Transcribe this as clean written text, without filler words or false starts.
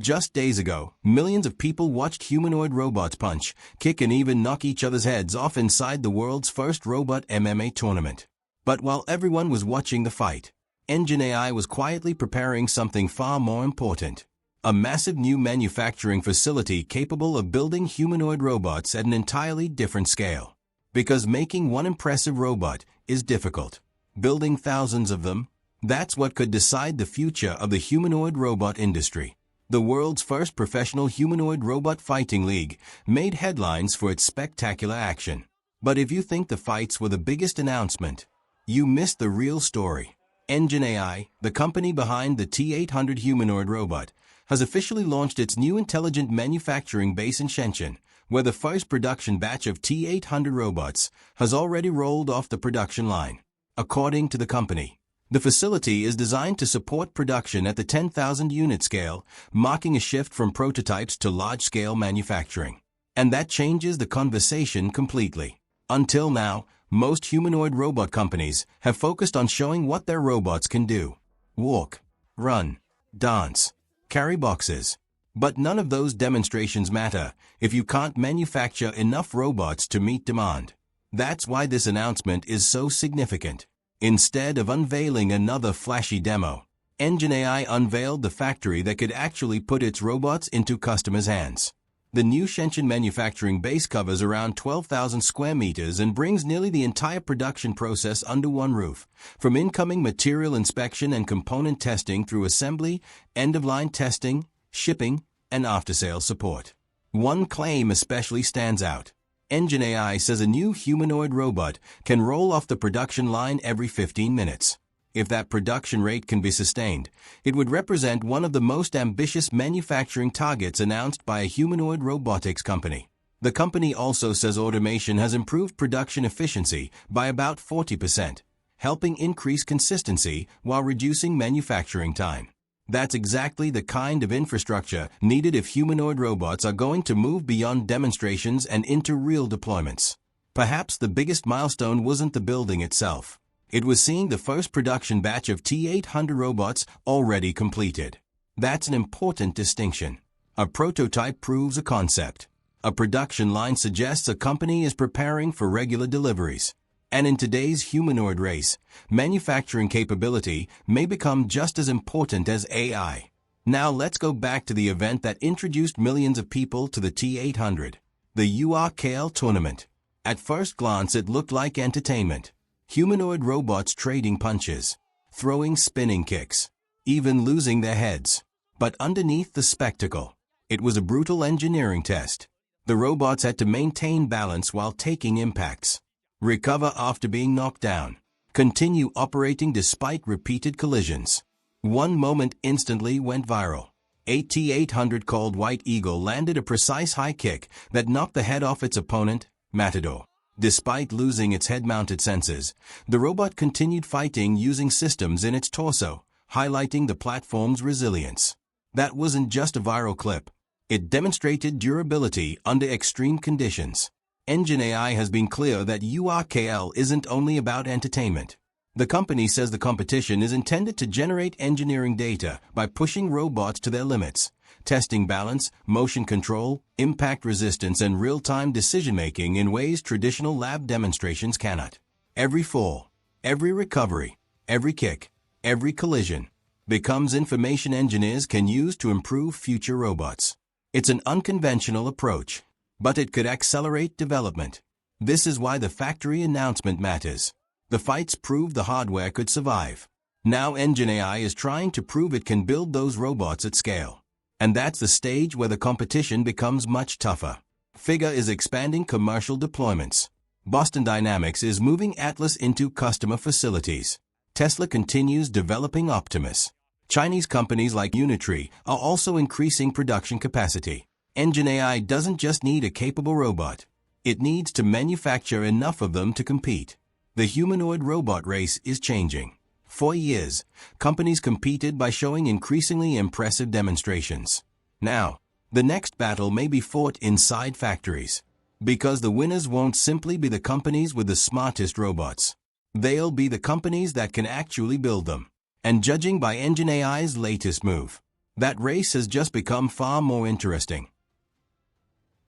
Just days ago, millions of people watched humanoid robots punch, kick and even knock each other's heads off inside the world's first robot MMA tournament. But while everyone was watching the fight, EngineAI was quietly preparing something far more important. A massive new manufacturing facility capable of building humanoid robots at an entirely different scale. Because making one impressive robot is difficult. Building thousands of them, that's what could decide the future of the humanoid robot industry. The world's first professional humanoid robot fighting league made headlines for its spectacular action. But if you think the fights were the biggest announcement, you missed the real story. EngineAI, the company behind the T800 humanoid robot, has officially launched its new intelligent manufacturing base in Shenzhen, where the first production batch of T800 robots has already rolled off the production line. According to the company, the facility is designed to support production at the 10,000 unit scale, marking a shift from prototypes to large-scale manufacturing. And that changes the conversation completely. Until now, most humanoid robot companies have focused on showing what their robots can do. Walk, run, dance, carry boxes. But none of those demonstrations matter if you can't manufacture enough robots to meet demand. That's why this announcement is so significant. Instead of unveiling another flashy demo, EngineAI unveiled the factory that could actually put its robots into customers' hands. The new Shenzhen manufacturing base covers around 12,000 square meters and brings nearly the entire production process under one roof, from incoming material inspection and component testing through assembly, end-of-line testing, shipping, and after-sales support. One claim especially stands out. EngineAI says a new humanoid robot can roll off the production line every 15 minutes. If that production rate can be sustained, it would represent one of the most ambitious manufacturing targets announced by a humanoid robotics company. The company also says automation has improved production efficiency by about 40%, helping increase consistency while reducing manufacturing time. That's exactly the kind of infrastructure needed if humanoid robots are going to move beyond demonstrations and into real deployments. Perhaps the biggest milestone wasn't the building itself. It was seeing the first production batch of T800 robots already completed. That's an important distinction. A prototype proves a concept. A production line suggests a company is preparing for regular deliveries. And in today's humanoid race, manufacturing capability may become just as important as AI. Now let's go back to the event that introduced millions of people to the T800, the URKL tournament. At first glance it looked like entertainment. Humanoid robots trading punches, throwing spinning kicks, even losing their heads. But underneath the spectacle, it was a brutal engineering test. The robots had to maintain balance while taking impacts, recover after being knocked down, continue operating despite repeated collisions. One moment instantly went viral. A T800 called White Eagle landed a precise high kick that knocked the head off its opponent, Matador. Despite losing its head-mounted sensors, the robot continued fighting using systems in its torso, highlighting the platform's resilience. That wasn't just a viral clip. It demonstrated durability under extreme conditions. EngineAI has been clear that URKL isn't only about entertainment. The company says the competition is intended to generate engineering data by pushing robots to their limits, testing balance, motion control, impact resistance, and real-time decision-making in ways traditional lab demonstrations cannot. Every fall, every recovery, every kick, every collision becomes information engineers can use to improve future robots. It's an unconventional approach, but it could accelerate development. This is why the factory announcement matters. The fights proved the hardware could survive. Now EngineAI is trying to prove it can build those robots at scale. And that's the stage where the competition becomes much tougher. Figure is expanding commercial deployments. Boston Dynamics is moving Atlas into customer facilities. Tesla continues developing Optimus. Chinese companies like Unitree are also increasing production capacity. EngineAI doesn't just need a capable robot. It needs to manufacture enough of them to compete. The humanoid robot race is changing. For years, companies competed by showing increasingly impressive demonstrations. Now, the next battle may be fought inside factories. Because the winners won't simply be the companies with the smartest robots. They'll be the companies that can actually build them. And judging by EngineAI's latest move, That race has just become far more interesting.